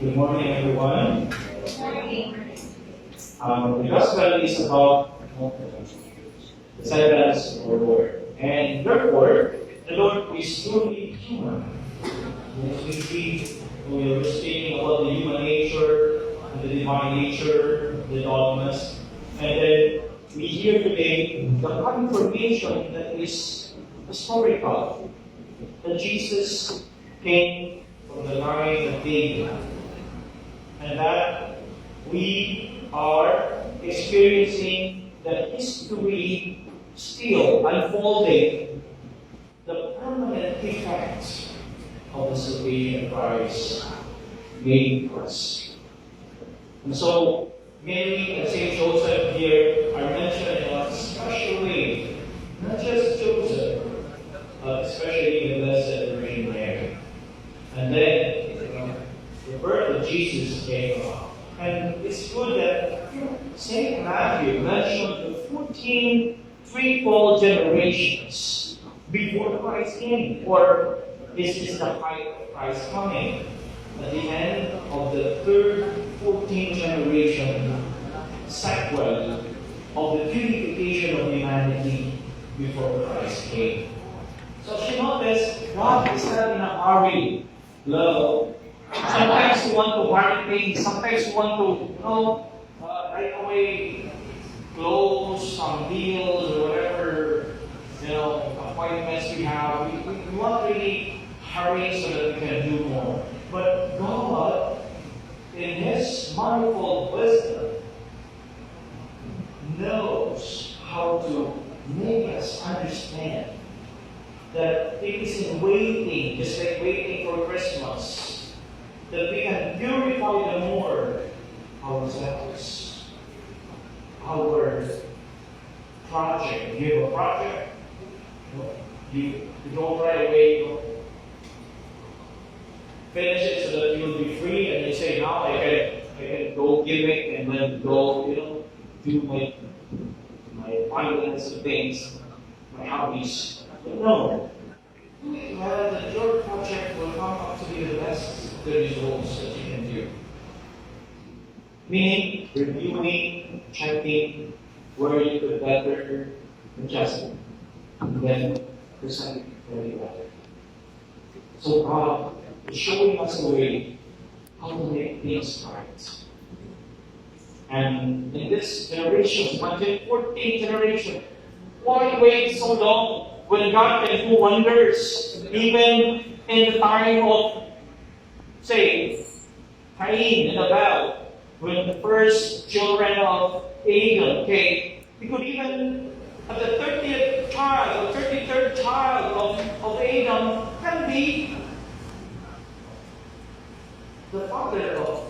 Good morning, everyone. Good morning. The gospel is about the silence of the Lord. And therefore, the Lord is truly human. As we see, we were speaking about the human nature, and the divine nature, the dogmas. And then we hear today the confirmation that is historical. That Jesus came from the line of David. And that we are experiencing the history still unfolding, the permanent effects of the salvation of Christ made for us. And so, Mary and Saint Joseph here are mentioned in a special way, not just Joseph, but especially the Blessed Virgin Mary. And then, the birth of Jesus came about. And it's good that St. Matthew mentioned the 14 threefold generations before Christ came. Or this is the height of Christ's coming. At the end of the third 14th generation, sequel of the purification of humanity before Christ came. So she noticed God is not in a hurry. Love. Sometimes you want to hurry things. Sometimes you want to, right away close some deals or whatever, appointments we have. We want to really hurry so that we can do more. But God, in His manifold wisdom, knows how to make us understand that it is in waiting, just like waiting for Christmas, that we can purify the more ourselves. Our project. You have a project, you don't right away finish it so that you'll be free, and you say, now I can go gimmick and then go, do my finance and things, my hobbies. But no. That your project will come up to be the best the results that you can do. Meaning, reviewing, checking, where you could better adjust it, and then present it very better. So God is showing us a way how to make things right. And in this generation, 14th generation, why wait so long when God can do wonders, even in the time of, say, Cain and Abel, when the first children of Adam came? He could even, at the 30th child, or 33rd child of Adam, can be the father of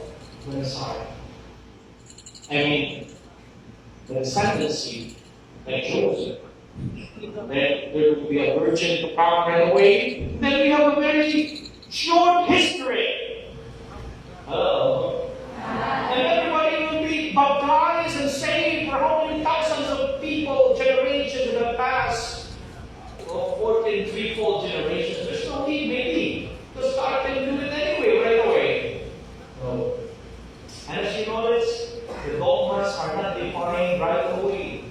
the Messiah. I mean, the ascendancy like Joseph. Then there will be a virgin to come right away. Then we have a very short history. And everybody will be baptized and saved for how many thousands of people, generations in the past. 14 threefold generations. There's no need, maybe, to start and do it anyway, right away. And as you notice, the dogmas are not defined right away.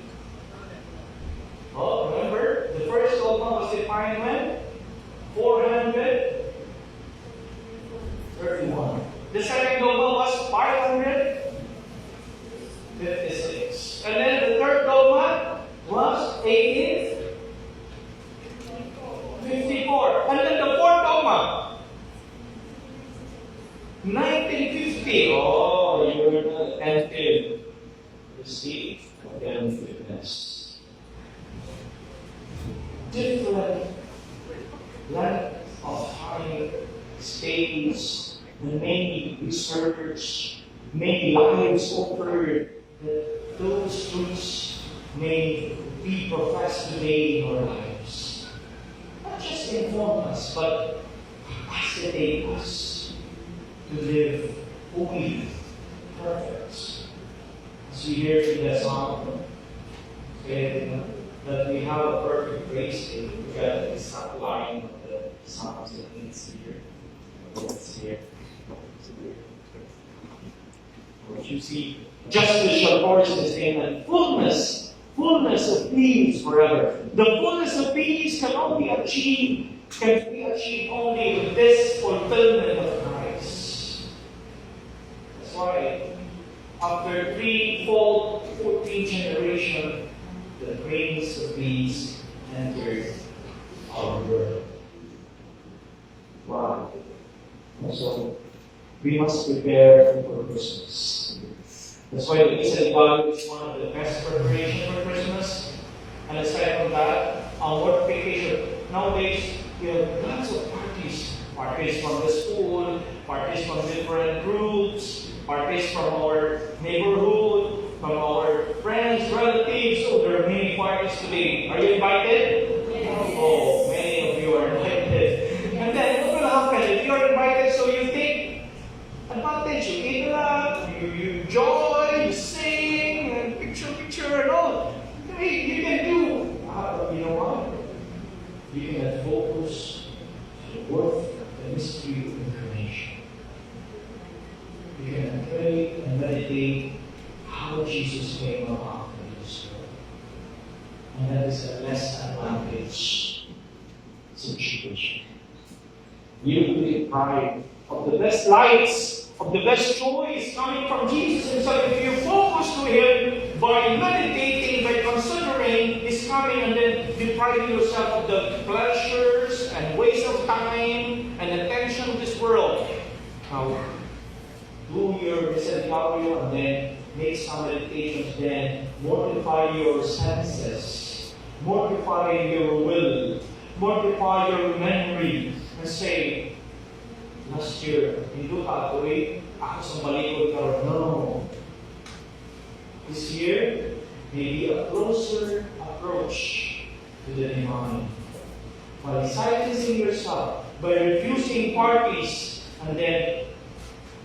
Remember, the first dogma was defined when? 431. The second dogma was 556. And then the third dogma was 1854. And then the fourth dogma, 1950. Oh, you were not attentive. Receive attentiveness. Different length of time, stages, and many research, many lives offered, that those truths may be professed today in our lives. Not just inform us, but capacitate us to live holy, perfect. As we hear in the song, that we have a perfect grace in the subline of the Psalms that it's here. It's here. you see, justice shall flourish in his name, and fullness of peace forever. The fullness of peace can be achieved only with this fulfillment of Christ. That's why, after threefold 14th generation, the Prince of Peace entered our world. Wow. So, we must prepare for Christmas. That's why the Easter Bug is one of the best preparations for Christmas. And aside from that, our work vacation. Nowadays, we have lots of parties. Parties from the school, parties from different groups, parties from our neighborhood, from our friends, relatives. So there are many parties today. Are you invited? Yes. Oh, many of you are invited. And then what will happen if you are invited? So you take advantage, you eat a lot, you enjoy, you sing, and picture and all. Hey, you can do. You know what? You can focus on the worth of the mystery of incarnation. You can pray and meditate how Jesus came about in this world. And that is a less advantage situation. You will be deprived of the best lights, of the best joys coming from Jesus himself. If you focus to him by meditating, by considering his coming, and then depriving yourself of the pleasures and waste of time and attention of this world. Now, do your misericórdia and then make some meditations, then mortify your senses, mortify your will, mortify your memory, and say, last year, hindi ka atoy, ako sa malikod ka. No. This year, maybe a closer approach to the divine. By silencing yourself, by refusing parties, and then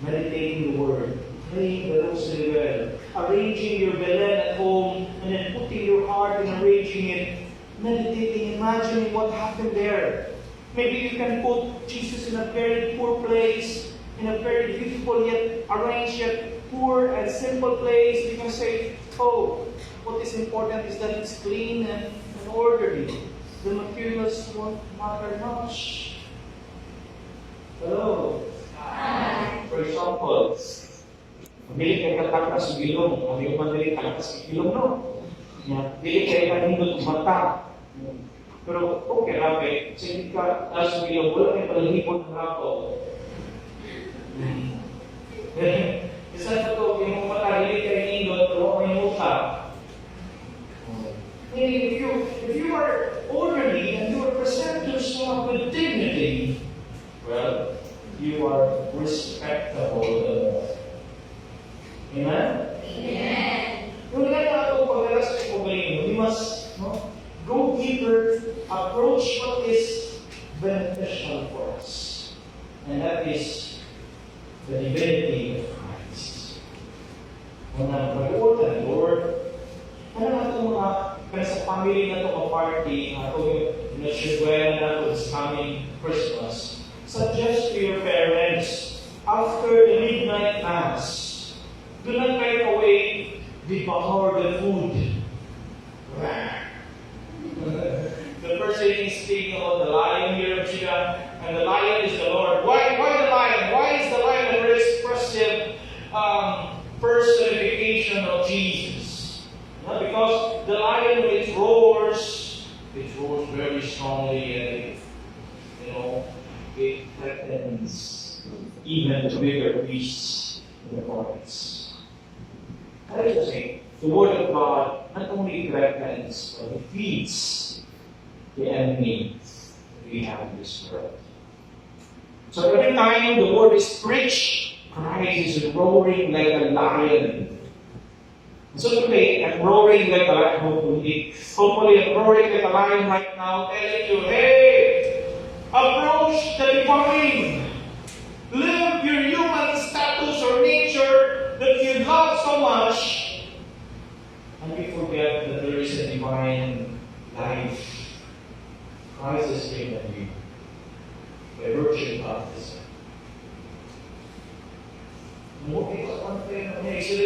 meditating the Word, praying the Rosary well, arranging your Belen at home, and then putting your heart and arranging it, meditating, imagining what happened there. Maybe you can put Jesus in a very poor place, in a very beautiful yet arranged yet poor and simple place. You can say, oh, what is important is that it's clean and orderly. The materials won't matter much. Hello? Hi. For example, bili kayo kataka sa gilong. Hindi ko madali kataka sa gilong, no? Bili kayo kanindot mata. Pero okay lang eh. Sige ka, nasa gilong, wala kayo palihipon ng rapo. Isa na ito, yung matarili kayo nindot, pero may muta. If you are orderly and you present yourself with dignity, well, you are respectable. Amen? Amen. Yung nga ako pag-alas sa pagaling, we must go deeper, approach what is beneficial for us. And that is the divinity of Christ. Kung nag-report ng Lord, ano na itong mga sa family na itong party, itong nasyugwela na ito this coming Christmas, suggest to your parents, after the midnight mass, do not right away devour the food. The person is speaking about the lion here of Judah, and the lion is the Lord. Why the lion? Why is the lion a very expressive personification of Jesus? Because the lion, it roars very strongly, and it threatens even the bigger beasts in the forest. That is to say, the Word of God not only threatens, but it feeds the enemy that we have in this world. So every time the Word is preached, Christ is roaring like a lion. So today, I'm roaring like a lion, hopefully I'm roaring like a lion right now, telling you, hey, approach the divine. Live your human status or nature that you love so much, and we forget that there is a divine life. Christ is given you by virtue of baptism. Exodus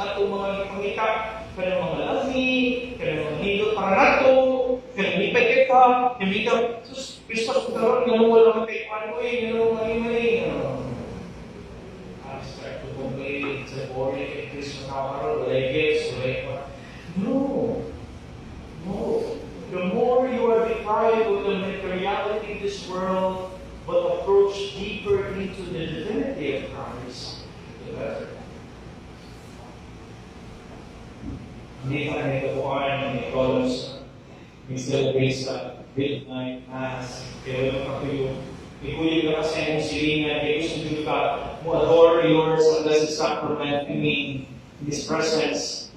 atong mga pangita, kanang mga lafi, kanang mga higot para nato, kanang lipay ka, hindi ka, sus, Christmas ko karoon, gano'n wala kay ano gano'n mali-mali. I start to complain, it's a boring kay Christmas karoon, wala gifts, wala. No. The more you are deprived of the materiality of this world, but approach deeper into the divinity of Christ, the better. Hindi ka na itukuhan, may columns, may celebrate sa midnight mass, kaya yung kakuyo, ikuyo ka kasi mong silingan, kaya gusto ka mo adore the Lord sa Blessed Sacrament, His presence,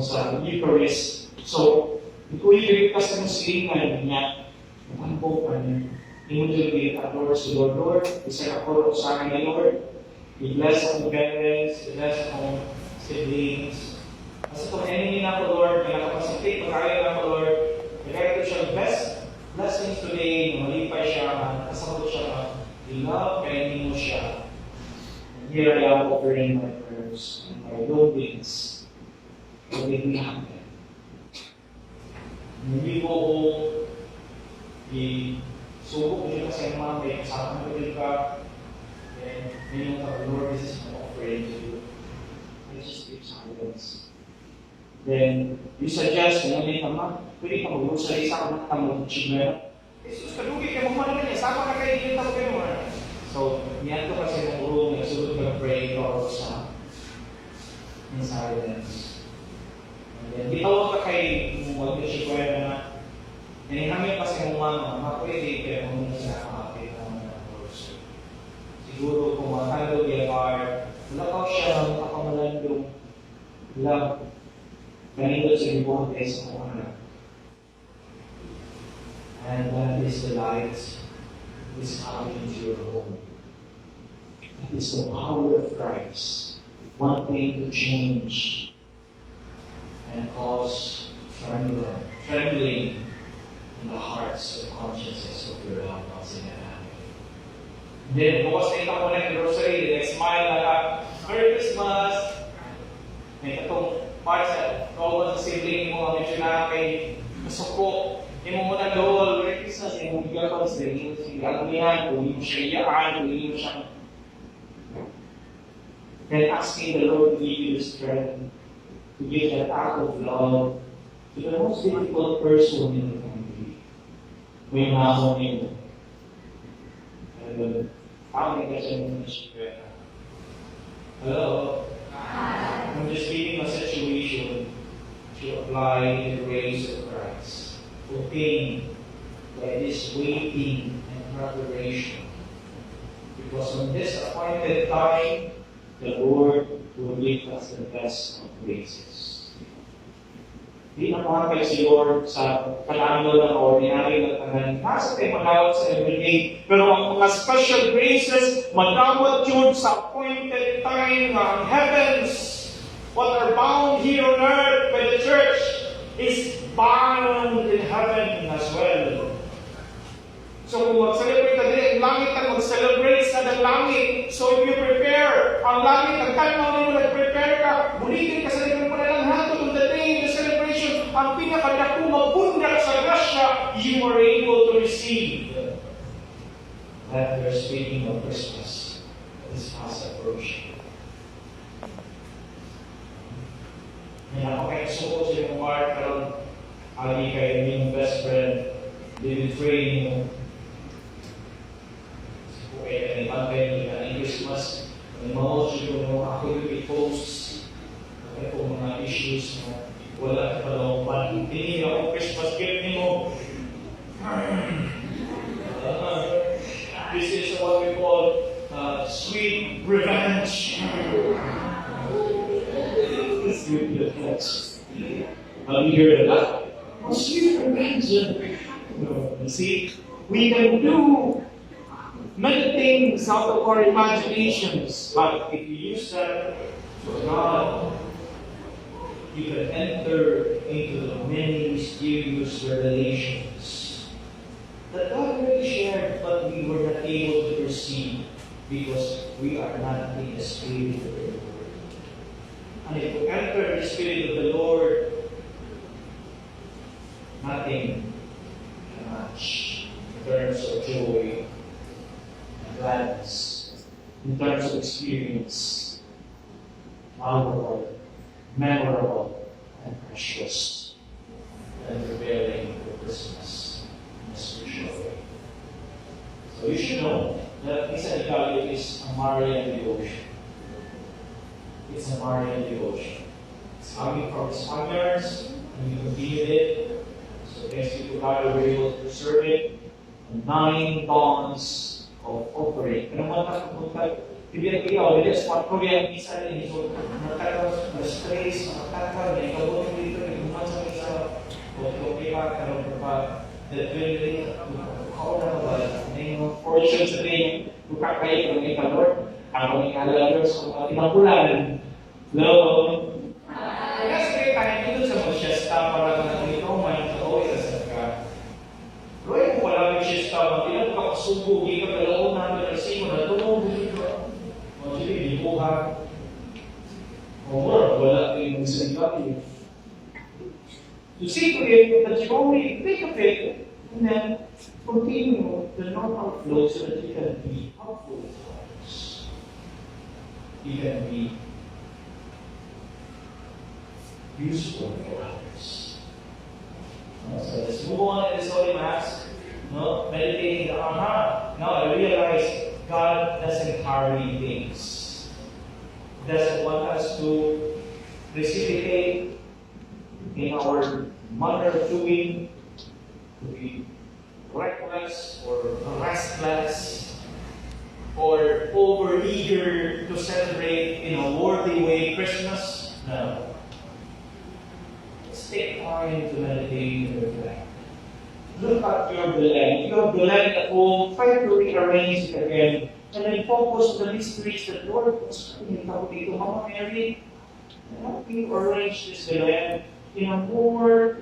sa Eucharist. So, ikuyo ka sa mong silingan niya, matangko ka niya. Immediately at Lord, Lord, isa ako sa akin ni Lord. I-bless ang parents, i-bless ang siblings. Kasi kung enemy na ako, Lord, may nakapasitik, pagkaya na ako, Lord, nagkaya ko siya best blessings today, malipay siya, kasama ko siya, i-love, kaya Nimo siya. And here I am offering my prayers and my loadings. What did we happen? Hindi ko suko ko siya kasi ang mga may kasama ko din ka. And ngayon ka, Lord, this is my offering to you. I just keep silence. Then, you suggest, may tama, pwede ka mag-usay sa mga tamang chimera. Jesus, kalugi ka mo naman niya, sama ka kayo dito kayo mo. So, niyan ko kasi ng room, nagsulod ka pray ko sa in silence. And then, bitawag ka kay mag-chimera na kami kasi mga pwede kaya mong sinakakapit ng mga kurso. Siguro kung makakalo yamar, wala ka siya makakamalandong love. Kanito sa ibang tayo sa mga. And that is the light that is coming into your home. That is the power of Christ, wanting to change and cause trembling in the hearts and consciences of your loved ones in heaven. Then, bukas na ito ko ng grocery, then smile na ka, Merry Christmas! May katong part sa kawan sa sibling mo, medyo na kay masuko, hindi mo muna lol, Merry Christmas, hindi mo bigyan pa sa hindi mo siya gagawin, kung hindi mo siya iyaan, kung hindi mo siya. Then asking the Lord to give you the strength, to give that act of love to the most difficult person in the family. May mahon nito. How many questions in Hello? Hi. I'm just giving a situation to apply the grace of Christ. Obtain by this waiting and preparation. Because on this appointed time, the Lord will give us the best of graces. Di na makakay si Lord sa kalangol ng ordinary na tanan. Nasa tayo manawag sa everyday. Pero ang mga special graces, manawag yun sa appointed time ng heavens. What are bound here on earth by the church is bound in heaven as well. So kung mag-celebrate na din, ang langit ang mag-celebrate sa ng langit. So if you prepare, ang langit, ang tanaw mo nag-prepare ka, bulitin ka sa likod mo na lang hato on the day of the celebration, ang pinakadakong mabundak sa grasya, you are able to receive. That we're speaking of Christmas, this fast approaching. May napakasuko sa yung part, karon agi kayo yung best friend, David Frey mo. Kaya kanibagay ng Christmas, may mga siguro ako yung i-post kaya po mga issues na wala ka daw hindi ako Christmas gift Nimo. This is what we call sweet revenge. Sweet revenge. Have you heard of that? Sweet revenge. You see, we can do many things out of our imaginations, but if you use them for God, you can enter into the many mysterious revelations that God already shared, but we were not able to perceive because we are not in the spirit of the Word. And if we enter the Spirit of the Lord, nothing can match in terms of joy and gladness, in terms of experience, valuable, memorable, and precious, and preparing for Christmas in a spiritual way. So you should know that Misa de Gallo is a Marian devotion. It's a Marian devotion. It's coming from the Spaniards, and we continue it. So thanks be to God, we were able to preserve it. 9 tons of offering. Pero mga bibigyan ko ikaw, dito sa Korean Misa rin. So, nakatapos, stress, nakatapos, may kabot dito, may gumawa sa Misa. Okay pa, karong pa, that really, how na ba? May fortune sa rin, buka kayo, may kalor. Ako may kalalor sa mga tinapulan. Hello? Kasi tayo dito sa mga siesta, para na ito, may ito, isa ka. Roy, kung wala may siesta, hindi na makasubo, hindi ka talaon na, kasi mo na tulong dito. Jadi dibuka, wala yung sinabi. To see that you only think of it and then continue the normal flow so that you can be helpful to others. You can be useful for others. So let's move on to this Holy Mass. Meditating the Now I realize God doesn't hurry things. He doesn't want us to precipitate in our manner of doing, to be reckless or restless or over-eager to celebrate in a worthy way Christmas. No. Let's take time to meditate and reflect. Look at your Belen. You have Belen at home. Try to rearrange it again. And then focus on the mysteries that Lord was bringing out to Mama Mary. Help you arrange this Belen in a more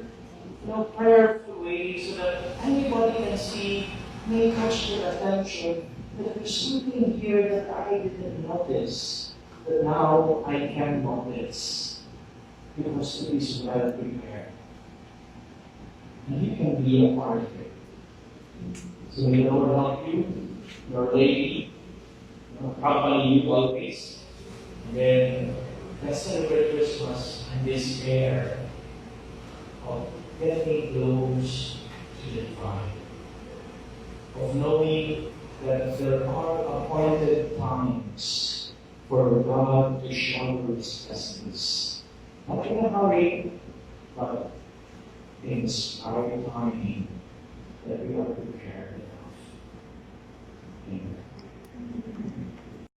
prayerful way so that anybody can see, may catch their attention, that there's something here that I didn't notice, that now I can notice. Because it is well prepared. And you can be a part of it. So may the Lord help you, your lady, accompany you always. And then let's celebrate Christmas and despair of getting close to the divine. Of knowing that there are appointed times for God to shower His blessings. Not in a hurry, but in inspired timing that we are prepared.